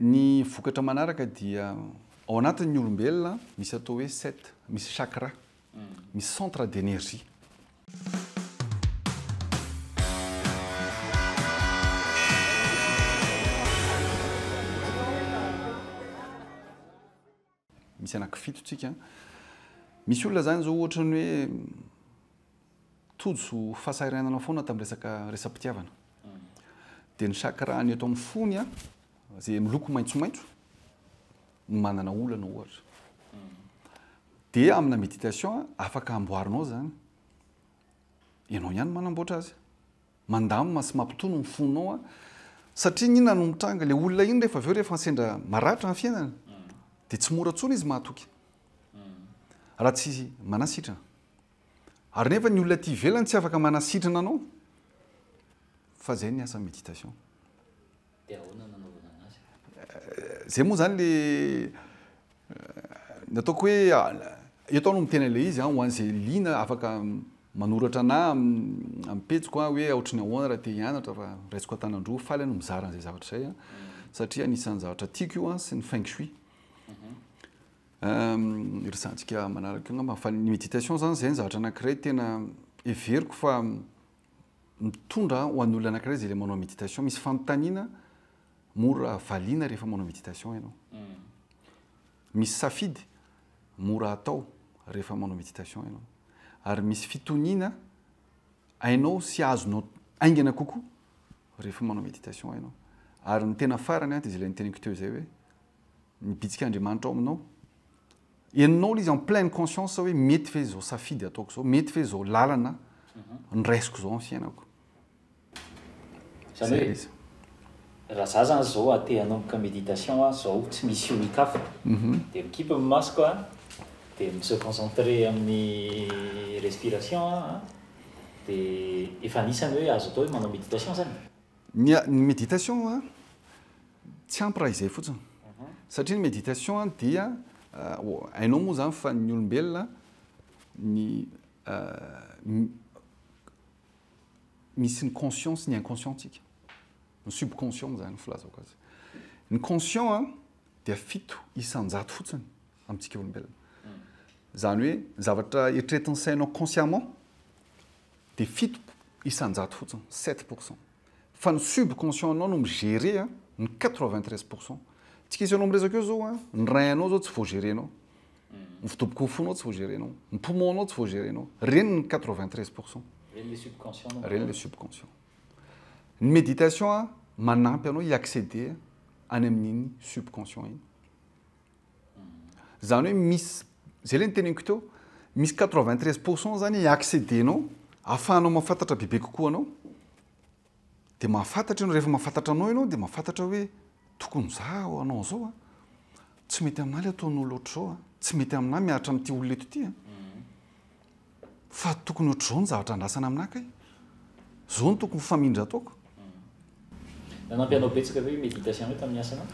Ny vokatra manaraka dia ao anatin'ny olombelona misy atao hoe 7, misy chakra, misy centre d'énergie. Misy anankifito tsika. Misy olona zany zao ohatra ny hoe tojo fahasahiranana foana tamin'ny resam-pitiavana. Dia ny chakra ny eto amin'ny fony izay miloko maitsomaitso no manana olana ohatra. Dia amina méditation afaka amboarinao zany. Ianao ihany manamboatra azy. Mandamina sy mampitono ny fonao satria inona no mitranga ilay olona iny rehefa avy eo rehefa sendra maratra ny fiainana dia tsy mora intsony izy mahatoky. Raha tsy manasitrana. Ary nefa ny olona aty ivelany tsy afaka manasitrana anao. Fa zay ny asan'ny méditation. Dia ahoana nanaovana anazy? Zay moa zany le nataoko hoe eto no mitena ilay izy ho an'izay liana afaka manoratra na ampetsiko hoe ohatry ny ahoana raha te hianatra fa raisiko an-tanandroa faly no mizara an'izay zavatra izay satria anisan'ny zavatra tiako io sy ny feng shui. Irisantsika manaraka io ngamba fa ny méditation zany zay ny zavatra anankiray tena heveriko fa mitondra ho an'ny olona anankiray izay manao méditation. Misy fanontaniana mora valiana rehefa manao méditation ianao. Misy safidy mora atao rehefa manao méditation ianao. Ary misy fitoniana hainao sy azonao aingana kokoa rehefa manao méditation ianao. Ary ny tena farany dia izay niteniko teo izay hoe mibitsika Andriamanitra ao aminao. Enao izy en pleine conscience hoe mety ve zao safidy ataoko zao, mety ve zao lalana nraisiko zao amin'ny fiainako. Zany hoe raha za zany zao te hanomboka méditation zao tsy misy olon-kafa dia mikipa ny masoko dia se concentrer amin'ny respiration dia efa anisany hoe azo atao hoe manao méditation zany. Ny méditation tsy ampy raha izay fotsiny. Satria ny méditation dia hainao moa zany fa ny olombelona misy ny conscient sy ny inconscient tsika. Ny subconscient zany filazako azy. Ny conscient dia 7 isan-jato fotsiny amintsika olombelona. Zany hoe zavatra eritreretin'ny sainao consciemment dia 7 isan-jato fotsiny, 7%. Fa ny subconscient anao no migérer ny 93%. Tsika izy anao miresaka eo zao ny rein-anao zao tsy voagérenao. Ny fitoboko fonao tsy voagérenao. Ny poumon-nao tsy voagérenao. Reny ny 93%. Reny le subconscient. Reny le subconscient. Ny méditation manampy anao hiaccéder any amin'iny subconscient iny. Zany hoe misy zay le niteneniko teo misy 93% zany hiaccédenao ahafahanao mahafantatra bebe kokoa anao. Dia mahafantatra ianao rehefa mahafantatra anao ianao dia mahafantatra hoe tokony zaho anao zao tsy mety aminahy le ataon'olo ohatr'izao tsy mety aminahy miaritra amin'ity olona eto ity fa tokony ohatr'izao ny zavatra andrasana aminahy kay zao ny tokony famindra ataoko. Nanampy anao betsaka hoe méditation hoe tamin'ny asanao?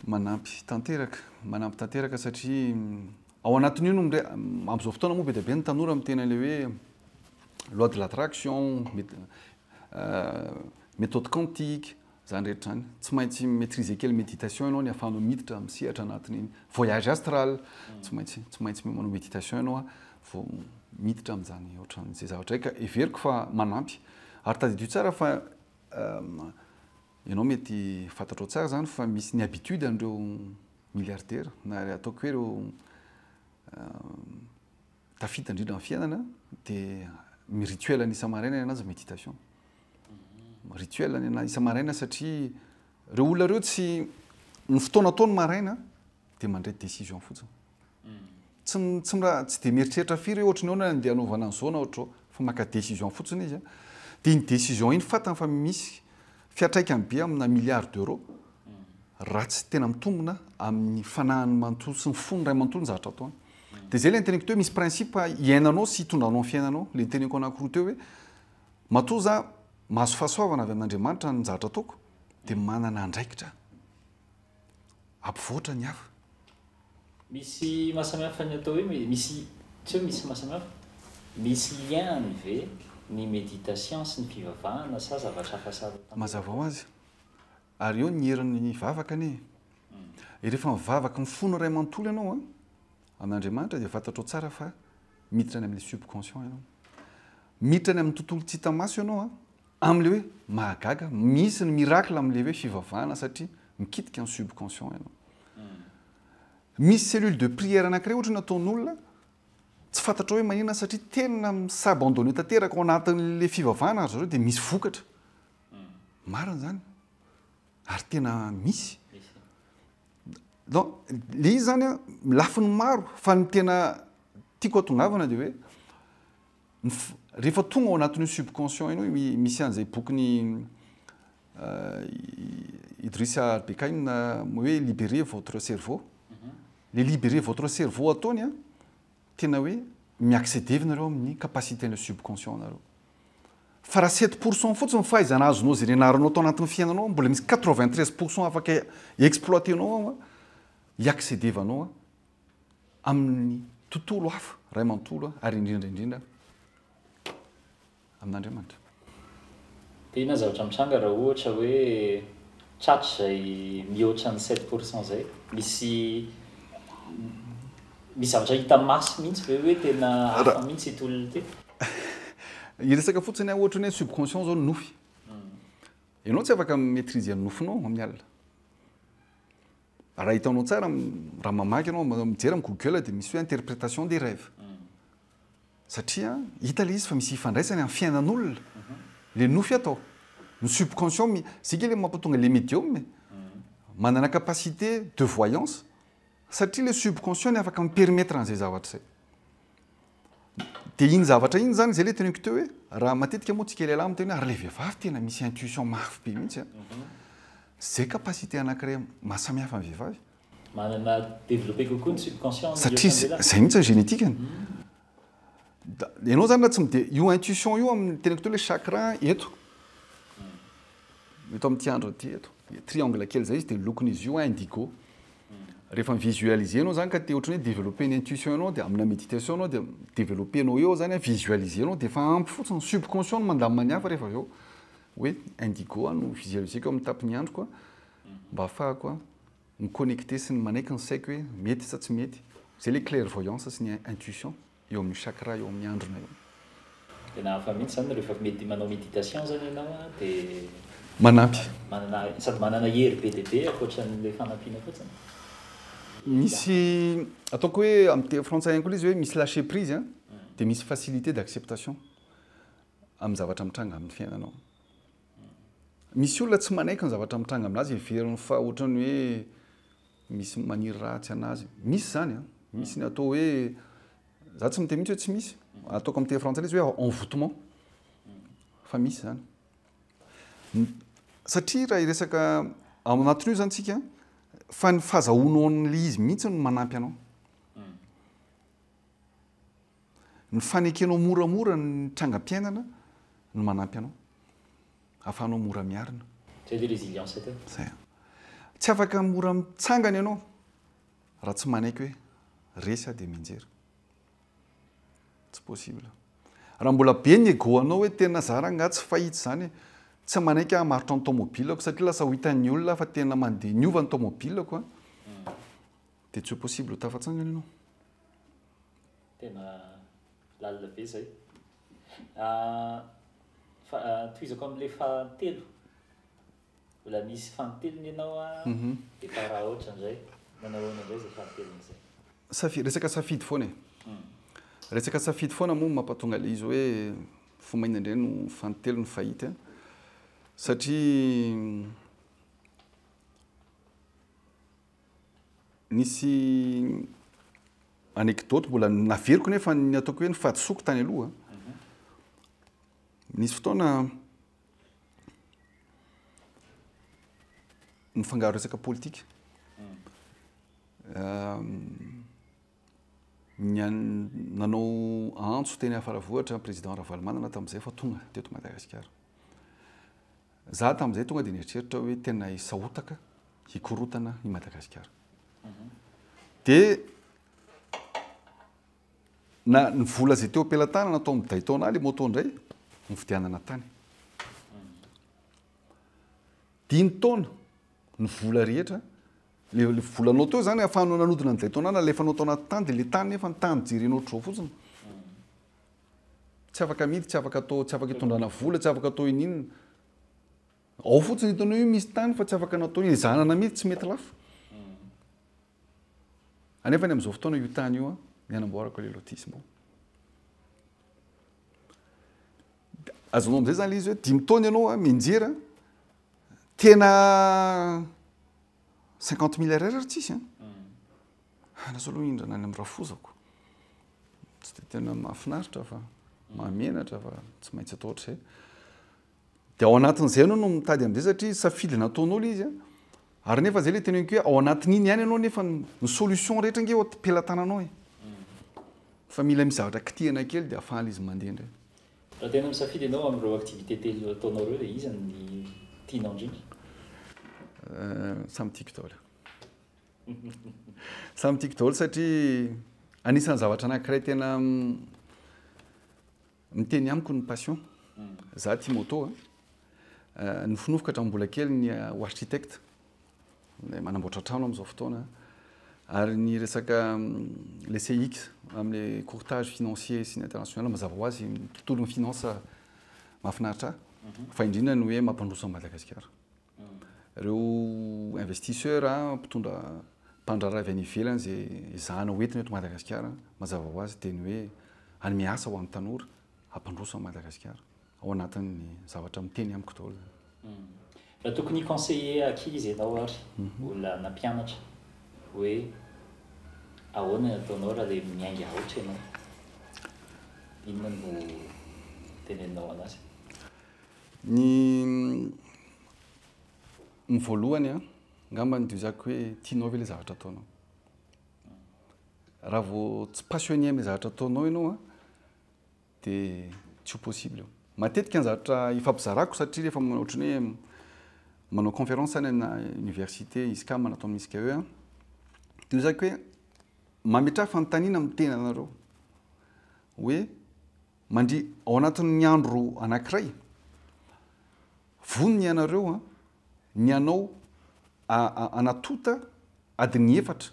Manampy tanteraka satria ao anatin'io no amin'izao fotoana moa be dia be ny tanora mitena ilay hoe loi de l'attraction, méthode quantique zany rehetra zany. Tsy maintsy maîtriser kely méditation ianao ny ahafahanao miditra misehatra anatin'iny voyage astral. Tsy maintsy manao méditation ianao vao miditra amin'izany ohatran'izay zavatra ka heveriko fa manampy. Ary tadidio tsara fa ianao mety fantatrao tsara zany fa misy ny habitude an'ireo milliardaires na ataoko hoe ireo tafita indrindra amin'ny fiainana dia rituel ny isa-maraina anazy méditation. Rituel ny isa-maraina satria ireo olona ireo tsy ny fotoana ataony maraina dia mandray décision fotsiny. Tsy dia mieritreritra firy hoe ohatry ny ahoana andeha hanaovana an'izao na ohatr'izao fa maka décision fotsiny izy. Dia iny décision iny fantany fa misy fiatraikany be amina milliard d'euros raha tsy tena mitombona amin'ny fanahany manontolo sy ny fony ray manontolo ny zavatra ataony. Dia zay ilay niteneniko teo misy principe iainanao sy hitondranao amin'ny fiainanao. Ilay niteneniko anankiroa teo hoe matoa za mahazo fahasoavana avy amin'Andriamanitra ny zavatra ataoko dia manana andraikitra ampivoatra ny hafa. Misy mahasamihafa ny atao hoe misy tsy hoe misy mahasamihafa misy lien ve ny méditation sy ny fivavahana sa zavatra hafa sara? Mazava ho azy ary eo ny herin'ny vavaka ane rehefa mivavaka mifono ray manontolo ianao a amin'Andriamanitra dia fantatrao tsara fa miditra any amin'ilay subconscient ianao miditra any amin'ny tontolo tsy hita maso ianao a amin'ilay hoe mahagaga misy ny miracle amin'ilay hoe fivavahana satria mikitika ny subconscient ianao misy cellule de prière anankiray ohatra nataon'olona tsy fantatrao hoe manina satria tena misabandonné tanteraka ao anatin'ilay fivavahana ary zareo dia misy vokatra marina zany ary tena misy donc le izy zany a lafiny maro fa ny tena tiako atongavana dia hoe rehefa tonga ao anatin'io subconscient ianao misy an'izay bokyny Idrissa Al-Bekaim hoe libérer votre cerveau le libérer votre cerveau ataony a tena hoe miaccéder nareo amin'ny capacité ny subconscient nareo fa raha 7% fotsiny fahaizana azonao zay renarinao tao anatin'ny fiainanao mbola misy 93% afaka exploitenao hiaccédevanao amin'ny tontolo hafa ray manontolo ary indrindra amin'Andriamanitra. Dia ina zavatra mitranga raha ohatra hoe tratry zay mihoatra ny 7% zay misy zavatra hita masy mihitsy ve hoe tena hafa mihitsy itolona ty iresaka fotsiny ohatra hoe subconscient zao nofy ianao tsy afaka maîtriser ny nofinao amin'ny alina raha hitanao tsara raha mamaky ianao mijery amin'ny Google dia misy hoe interprétation des rêves satria hita le izy fa misy ifandraisany amin'ny fiainan'olona le nofy atao ny subconscient sika le mampatonga le médium manana capacité de voyance satria le subconscient ny afaka mipermettre an'izay zavatra zay dia iny zavatra iny zany zay le teniko teo hoe raha matetika moa tsika lehilahy miteny ary le vehivavy tena misy intuition mafy be mihitsy zay capacité anankiray mahasamihafa amin'ny vehivavy manana développé kokoa ny subconscient satria zay mihitsy génétikany ianao zany raha tsy mide io intuition io amin'ny teniko teo le chakra eto amin'ny andro ty eto triangle kely zay izy dia lokon'izy io indigo rehefa mivisualiser anao zany ka te ohatran'ny hoe développer ny intuition anao dia amina méditation anao dia développer anao eo zany visualiser anao dia efa ampy fotsiny subconscient no mandamina ny hafa rehefa avy eo hoe indigo no visualiseko amin'ny tapin'ny andro koa mba ahafahako miconnecter sy ny manaiky ny saiko hoe mety sa tsy mety zay le clairvoyance sy ny intuition eo amin'ny chakra eo amin'ny androna eo tena hafa mihitsy zany rehefa manao méditation zany ianao dia manampy sady manana hery be dia be akoatran'le fanampiana fotsiny misy ataoko hoe amin'ny teny frantsay koa izy hoe misy lâcher prise dia misy facilité d'acceptation amin'ny zavatra mitranga amin'ny fiainanao misy olona tsy manaiky ny zavatra mitranga aminazy everiny fa ohatrany hoe misy maniry ratsy anazy misy zany misy ny atao hoe za tsy miteny mihitsy hoe tsy misy ataoko amin'ny teny frantsay izy hoe envoûtement fa misy zany satria raha iresaka ao anatin'io zany tsika fa ny fahazahoanao n'le izy mihitsy no manampy anao ny fanekenao moramora ny trangam-piainana no manampy anao ahafahanao mora miarina zay le résilience zay tsy afaka mora mitsangana ianao raha tsy manaiky hoe resy dia minjery tsy possible raha mbola be ny ego anao hoe tena zara nga tsy fahitsy zany tsy manaiky hamarotra ny tomobilako satria lasa ho hitan'ny olona fa tena mandeha niova ny tomobilako dia tsy possible ho tafatsangana ianao tena lalina be zay tohizako amin'le fantelo mbola misy fantelony ianao dia fa raha ohatra an'izay manahoana indray zay fantelon'izay resaka safidy foana resaka safidy foana moa mampatonga le izy hoe fomaina indray no fantelo ny fahita satria nisy anekdoty mbola naveriko nefa ny ataoko hoe ny fadisoko tany aloha nisy fotoana ny fangaro resaka politika nanao antso teny Faravohitra président Ravalomanana tamin'izay fa tonga teto Madagasikara za tamin'izay tonga dia nieritreritra hoe tena hisahotaka hikorotana i Madagasikara dia na ny vola zay teo am-pelatana natao amin'ny Daytona le moto indray ny fidianana tany 10 taona ny vola rehetra le volanao teo zany ahafahanao nanodina an'izay taonana lefanao tao anaty tany dia le tany nefa ny tany jerenao ohatr'izao fotsiny tsy afaka mity tsy afaka atao tsy afaka hitondrana vola tsy afaka atao ininona ao fotsiny hitanao io misy tany fa tsy afaka natao iny zanana mity tsy mety lafo anefa ny amin'izao fotoana io tany io ny anamboarako le lotisme azonao am'izay zany le izy hoe 5 taona ianao menjera tena 50 000 ariary tsisy nazo aloha indrana any amin'ny rafozako tsy de tena mahafinaritra fa mahamenatra fa tsy maintsy atao ohatr'izay dia ao anatin'izay ianao no mitady amin'izay satria safidy nataonao le izy ary nefa zay le teneniko hoe ao anatin'iny ihany ianao nefa ny solution rehetra nge am-pelantananao fa mila misy zavatra kitihana kely dia ahafahan'le izy mandeha indray raha tena misafidy ianao amin'ireo activité telo ataonao ireo dia iza ny tianao indrindra samy tiako daholo samy tiako daholo satria anisan'ny zavatra anankiray tena miteny amiko ny passion za tia moto nofinofoka hatramin'ny mbola kely ny architecte manamboatra trano amin'izao fotoana ary ny resaka le CX amin'le courtage financier sy ny international mazava ho azy tontolo ny finance mahafinaritra fa indrindra ny hoe mampandroso amin'ny Madagasikara ireo investisseur mpitondra mpandrara avy any ivelany zay zahana hoentina eto Madagasikara mazava ho azy dia ny hoe any miasa ho amin'ny tanora hampandroso amin'ny Madagasikara ao anatin'ny zavatra miteny amiko daholo raha tokony conseiller ankizy ianao ary olona nampianatra hoe ahoana ny ataonao raha le miainga aotra ianao inona no teneninao anazy ny voalohany ngamba ny diozako hoe tianao ve le zavatra ataonao raha vao tsy passionné amin'ny zavatra ataonao ianao dia tsy ho possible eo matetika ny zavatra ifampizarako satria rehefa ohatrany hoe manao conférence any amina université ISCA manatao amin'ny ISCA eo diozako hoe mametraha fanontaniana amin'ny tena anareo hoe mandry ao anatin'ny andro anankiray vonony ianareo ny anao anatota adiny 4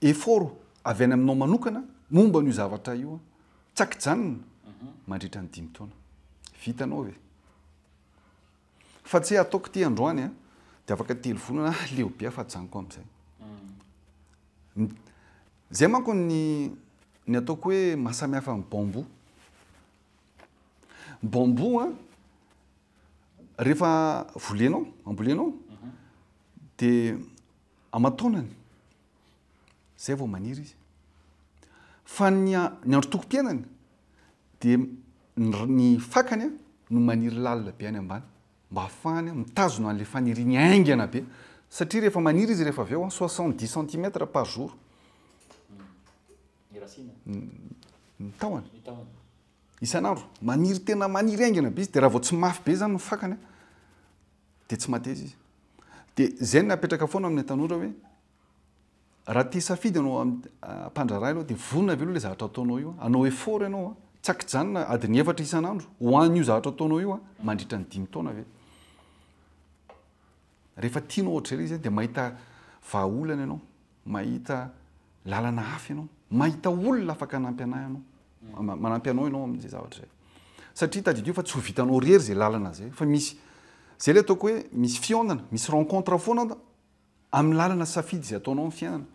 effort avy any aminao manokana momba n'io zavatra io tsakjanona mandritra ny 5 taona vitanao ve fa tsy ataoko ty androany dia afaka telo volana leo be afa-janoko amin'izay zay manko ny ataoko hoe mahasamihafa amin'ny bambo rehefa ambolenao dia amatonany zay vao maniry izy fa ny andro toko-piainany dia ny fakany no maniry lalina be any ambany mba hafahany mitazona an'le faniriany aingana be satria rehefa maniry izy rehefa avy eo 70 cm par jour ny tahony isan'andro maniry tena maniry aingana be izy dia raha vao tsy mafy be zany ny fakany dia tsy mateza izy dia zay ny napetraka foana amin'ny tanora hoe raha tia safidy anao ampandraraha ianao dia vonona ve aloha le zavatra ataonao io anao effort ianao tsakjanona adiny 4 isan'andro ho an'io zavatra ataonao io mandritra ny 5 taona ve rehefa tianao ohatr'izay izy dia mahita vahaolana ianao mahita lalana hafa ianao mahita olona afaka anampy anahy ianao manampy anao ianao amin'izay zavatra zay satria tadidio fa tsy ho vitanao rery zay lalana zay fa misy zay le ataoko hoe misy fionana misy rencontre foana amin'ny lalana safidy zay ataonao amin'ny fiainana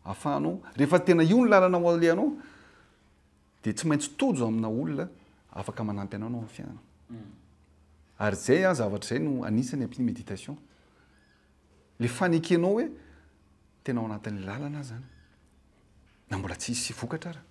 ahafahanao rehefa tena io ny lalana ho alehanao dia tsy maintsy tojo amina olona afaka manampy anao amin'ny fiainana ary zay zavatra zay no anisany ampiny méditation le fanekenao hoe tena ao anatin'ny lalana zany na mbola tsy hisy vokatra ara